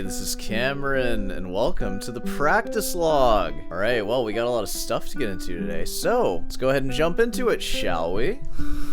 this is Cameron, and welcome to the practice log. Alright, well, we got a lot of stuff to get into today, so let's go ahead and jump into it, shall we?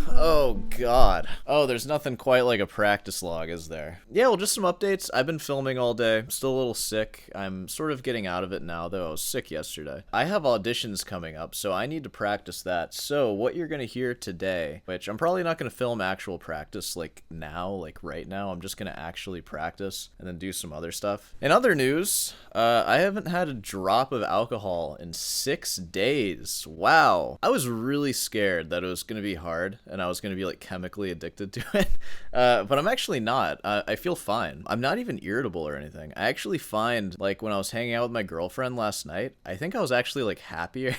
Oh, God. Oh, there's nothing quite like a practice log, is there? Yeah, well, just some updates. I've been filming all day. I'm still a little sick. I'm sort of getting out of it now, though I was sick yesterday. I have auditions coming up, so I need to practice that. So what you're going to hear today, which I'm probably not going to film actual practice like now, like right now. I'm just going to actually practice and then do some other stuff. In other news, I haven't had a drop of alcohol in 6 days. Wow. I was really scared that it was going to be hard and I was going to be like chemically addicted to it. But I'm actually not. I feel fine. I'm not even irritable or anything. I actually find like when I was hanging out with my girlfriend last night, I think I was actually like happier.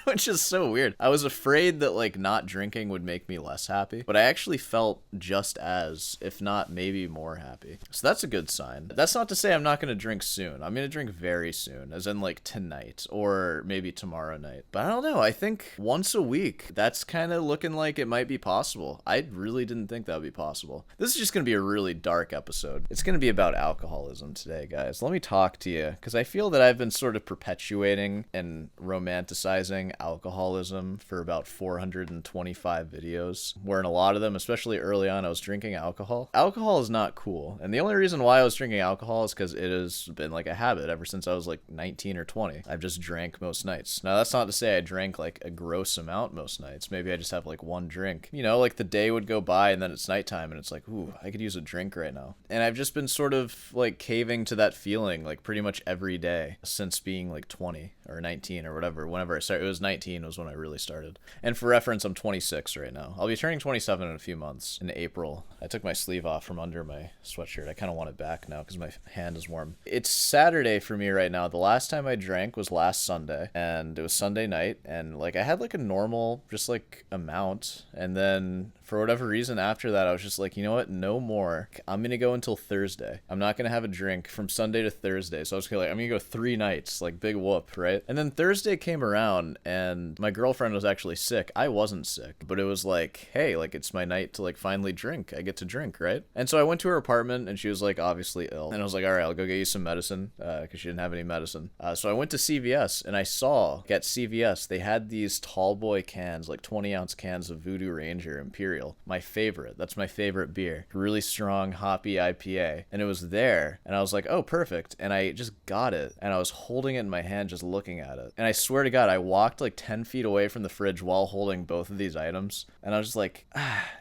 Which is so weird. I was afraid that like not drinking would make me less happy, but I actually felt just as, if not maybe more happy. So that's a good sign. That's not to say I'm not going to drink soon. I'm going to drink very soon, as in like tonight or maybe tomorrow night. But I don't know. I think once a week, that's kind of looking like it might be possible. I really didn't think that would be possible. This is just going to be a really dark episode. It's going to be about alcoholism today, guys. Let me talk to you, because I feel that I've been sort of perpetuating and romanticizing alcoholism for about 425 videos, where in a lot of them, especially early on, I was drinking alcohol. Alcohol is not cool, and the only reason why I was drinking alcohol is because it has been like a habit ever since I was like 19 or 20. I've just drank most nights. Now that's not to say I drank like a gross amount most nights. Maybe I just have like one drink. You know, like the day would go by and then it's nighttime and it's like, ooh, I could use a drink right now. And I've just been sort of like caving to that feeling like pretty much every day since being like 20 or 19 or whatever. Whenever I started, it was 19 was when I really started. And for reference, I'm 26 right now. I'll be turning 27 in a few months in April. I took my sleeve off from under my sweatshirt. I kind of want it back now because my hand is warm. It's Saturday for me right now. The last time I drank was last Sunday, and it was Sunday night, and like I had like a normal just like amount, and then for whatever reason after that I was just like, you know what, no more. I'm gonna go until Thursday. I'm not gonna have a drink from Sunday to Thursday. So I was like, I'm gonna go 3 nights, like big whoop, right? And then Thursday came around and my girlfriend was actually sick. I wasn't sick, but it was like, hey, like it's my night to like finally drink. I get to drink, right? And so I went to her apartment and she was like obviously ill, and I was like, all right, I'll go get you some medicine, because she didn't have any medicine. So I went to CVS and I saw at CVS they had these tall boy cans, like 20-ounce cans of Voodoo Ranger Imperial, my favorite. That's my favorite beer. Really strong hoppy IPA, and it was there, and I was like, oh, perfect. And I just got it, and I was holding it in my hand just looking at it, and I swear to God, I walked like 10 feet away from the fridge while holding both of these items, and I was just like,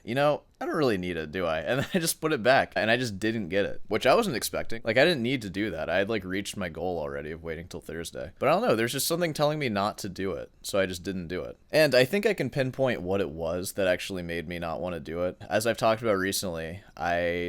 you know, I don't really need it, do I? And then I just put it back, and I just didn't get it, which I wasn't expecting. Like, I didn't need to do that. I had like reached my goal already of waiting till Thursday. But I don't know, there's just something telling me not to do it, so I just didn't do it. And I think I can pinpoint what it was that actually made me not want to do it. As I've talked about recently,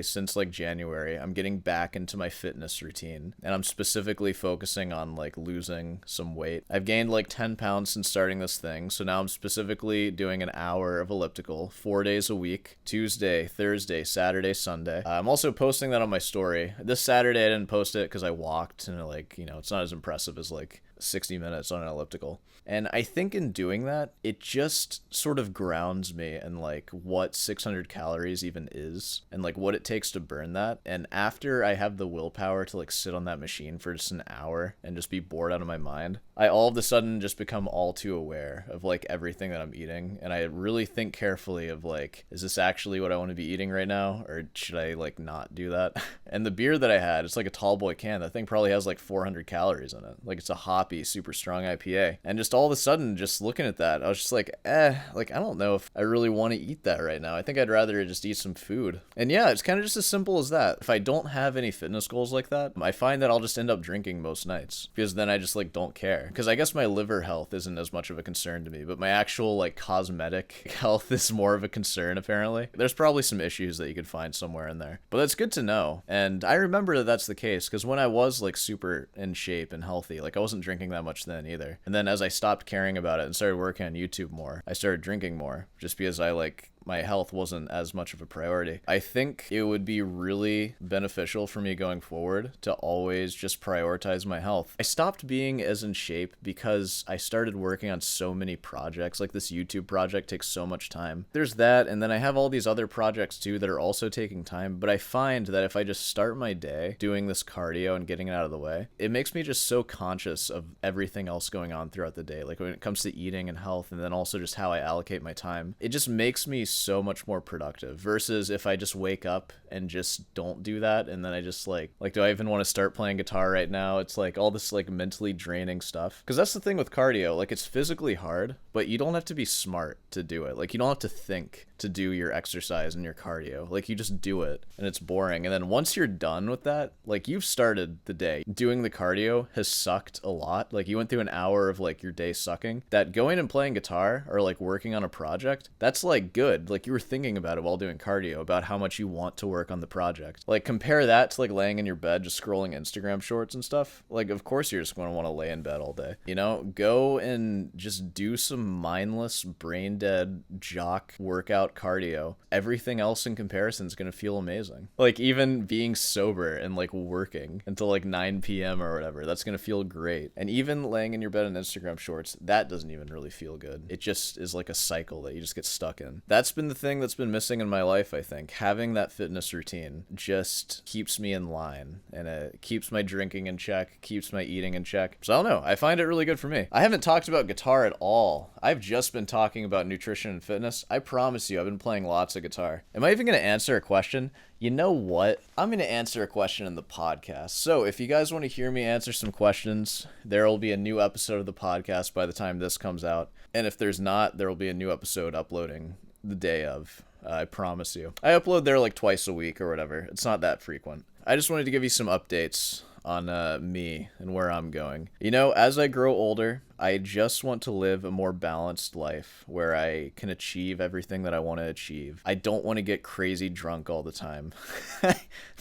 since like January, I'm getting back into my fitness routine, and I'm specifically focusing on like losing some weight. I've gained like 10 pounds since starting this thing, so now I'm specifically doing an hour of elliptical 4 days a week, Tuesday, Thursday, Saturday, Sunday. I'm also posting that on my story. This Saturday I didn't post it because I walked, and like, you know, it's not as impressive as like 60 minutes on an elliptical. And I think in doing that, it just sort of grounds me in like what 600 calories even is and like what it takes to burn that. And after I have the willpower to like sit on that machine for just an hour and just be bored out of my mind, I all of a sudden just become all too aware of like everything that I'm eating. And I really think carefully of like, is this actually what I want to be eating right now? Or should I like not do that? And the beer that I had, it's like a tall boy can. That thing probably has like 400 calories in it. Like it's a hoppy, super strong IPA. And just all of a sudden, just looking at that, I was just like, like I don't know if I really want to eat that right now. I think I'd rather just eat some food. And yeah, it's kind of just as simple as that. If I don't have any fitness goals like that, I find that I'll just end up drinking most nights, because then I just like don't care. Because I guess my liver health isn't as much of a concern to me, but my actual like cosmetic health is more of a concern apparently. There's probably some issues that you could find somewhere in there, but that's good to know. And I remember that that's the case, because when I was like super in shape and healthy, like I wasn't drinking that much then either. And then as I stopped caring about it and started working on YouTube more, I started drinking more, just because I like my health wasn't as much of a priority. I think it would be really beneficial for me going forward to always just prioritize my health. I stopped being as in shape because I started working on so many projects. Like this YouTube project takes so much time. There's that, and then I have all these other projects too that are also taking time, but I find that if I just start my day doing this cardio and getting it out of the way, it makes me just so conscious of everything else going on throughout the day. Like when it comes to eating and health, and then also just how I allocate my time, it just makes me so much more productive versus if I just wake up and just don't do that, and then I just like do I even want to start playing guitar right now? It's like all this like mentally draining stuff. Because that's the thing with cardio, like it's physically hard, but you don't have to be smart to do it. Like you don't have to think to do your exercise and your cardio. Like you just do it, and it's boring. And then once you're done with that, like you've started the day. Doing the cardio has sucked a lot. Like you went through an hour of like your day sucking. That going and playing guitar or like working on a project, that's like good. Like you were thinking about it while doing cardio, about how much you want to work on the project. Like compare that to like laying in your bed just scrolling Instagram shorts and stuff. Like of course you're just going to want to lay in bed all day. You know, go and just do some mindless brain dead jock workout cardio. Everything else in comparison is going to feel amazing. Like even being sober and like working until like 9 p.m. or whatever, that's going to feel great. And even laying in your bed in Instagram shorts, that doesn't even really feel good. It just is like a cycle that you just get stuck in. That's been the thing that's been missing in my life, I think. Having that fitness routine just keeps me in line, and it keeps my drinking in check, keeps my eating in check. So I don't know. I find it really good for me. I haven't talked about guitar at all. I've just been talking about nutrition and fitness. I promise you, I've been playing lots of guitar. Am I even going to answer a question? You know what? I'm going to answer a question in the podcast. So if you guys want to hear me answer some questions, there will be a new episode of the podcast by the time this comes out. And if there's not, there will be a new episode uploading the day of. I promise you. I upload there like twice a week or whatever. It's not that frequent. I just wanted to give you some updates on me and where I'm going. You know, as I grow older, I just want to live a more balanced life where I can achieve everything that I want to achieve. I don't want to get crazy drunk all the time.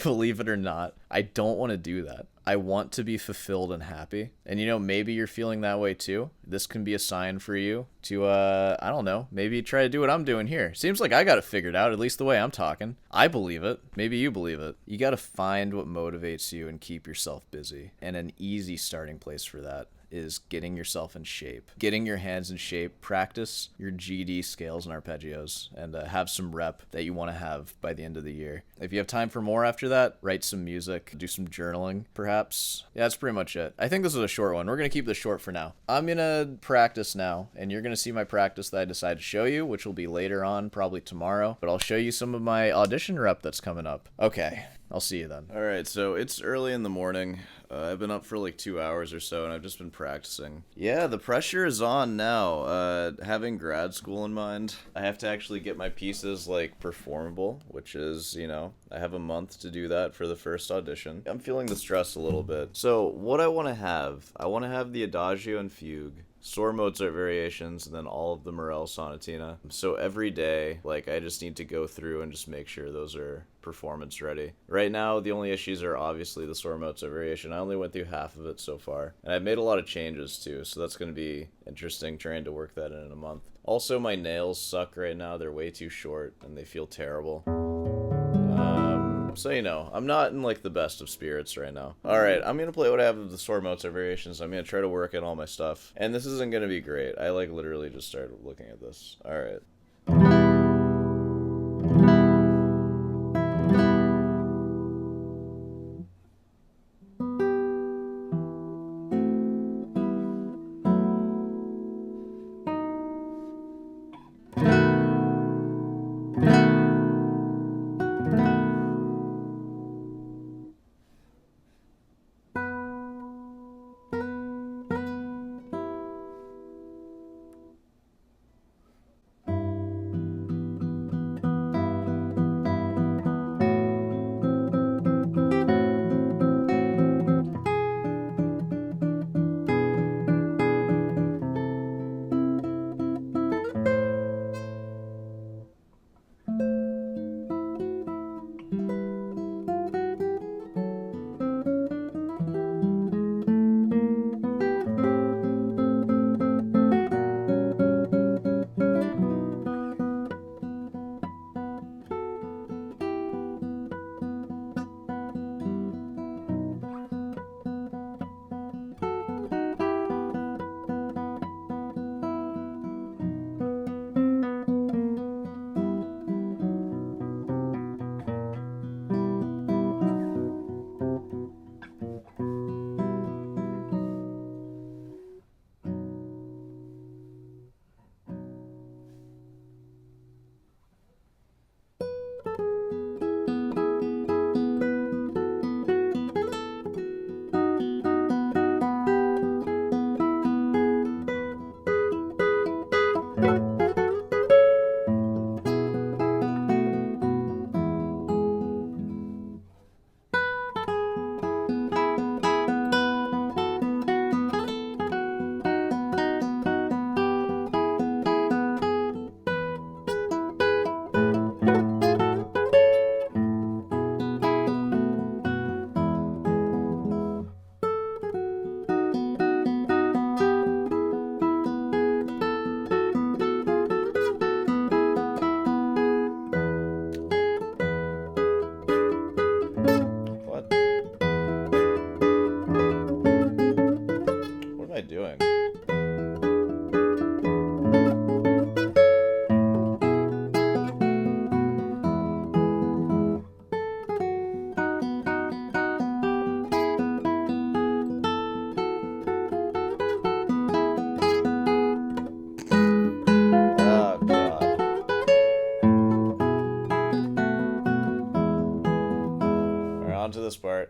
Believe it or not, I don't want to do that. I want to be fulfilled and happy. And you know, maybe you're feeling that way too. This can be a sign for you to, I don't know, maybe try to do what I'm doing here. Seems like I got it figured out, at least the way I'm talking. I believe it. Maybe you believe it. You got to find what motivates you and keep yourself busy. And an easy starting place for that is getting yourself in shape, getting your hands in shape, practice your GD scales and arpeggios, and have some rep that you want to have by the end of the year. If you have time for more after that, write some music, do some journaling, perhaps. Yeah, that's pretty much it. I think this is a short one. We're going to keep this short for now. I'm going to practice now, and you're going to see my practice that I decided to show you, which will be later on, probably tomorrow, but I'll show you some of my audition rep that's coming up. Okay, I'll see you then. All right, so it's early in the morning. I've been up for like 2 hours or so, and I've just been practicing. Yeah, the pressure is on now. Having grad school in mind, I have to actually get my pieces like performable, which is, you know, I have a month to do that for the first audition. I'm feeling the stress a little bit. So what I want to have the Adagio and Fugue, Soar Mozart variations, and then all of the Morel Sonatina. So every day, like, I just need to go through and just make sure those are performance ready. Right now, the only issues are obviously the Soar Mozart variation. I only went through half of it so far. And I've made a lot of changes too, so that's going to be interesting trying to work that in a month. Also, my nails suck right now. They're way too short, and they feel terrible. So, you know, I'm not in, like, the best of spirits right now. Alright, I'm gonna play what I have of the Soar Mozart variations. I'm gonna try to work in all my stuff. And this isn't gonna be great. I, like, literally just started looking at this. Alright.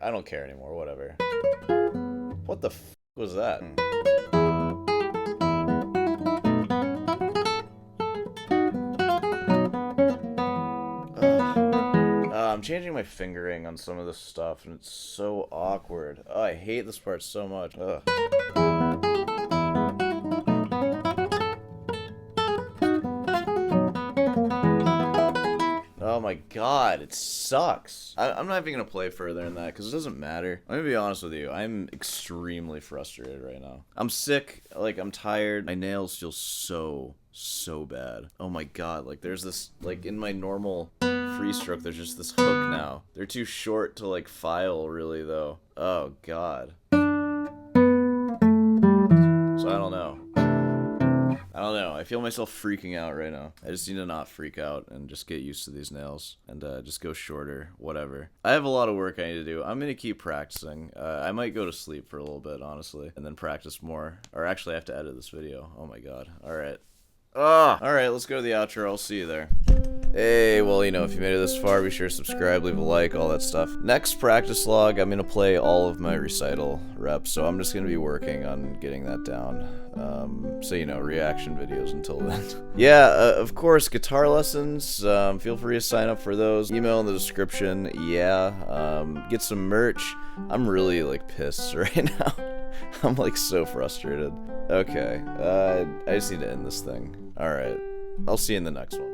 I don't care anymore, whatever. What the f was that? I'm changing my fingering on some of this stuff, and it's so awkward. Oh, I hate this part so much. Ugh. Oh my god, it sucks. I'm not even gonna play further than that because it doesn't matter. Let me be honest with you, I'm extremely frustrated right now. I'm sick, like I'm tired. My nails feel so bad. Oh my god, like there's this, like in my normal free stroke, there's just this hook now. They're too short to like file really though. Oh god. So I don't know. I feel myself freaking out right now. I just need to not freak out and just get used to these nails and just go shorter, whatever. I have a lot of work I need to do. I'm gonna keep practicing. I might go to sleep for a little bit, honestly, and then practice more. Or actually, I have to edit this video. Oh my god. All right. Alright, let's go to the outro. I'll see you there. Hey, well, you know, if you made it this far, be sure to subscribe, leave a like, all that stuff. Next practice log, I'm gonna play all of my recital reps, so I'm just gonna be working on getting that down. So, you know, reaction videos until then. Yeah, of course, guitar lessons, feel free to sign up for those. Email in the description, yeah. Get some merch. I'm really, like, pissed right now. I'm, like, so frustrated. Okay, I just need to end this thing. Alright, I'll see you in the next one.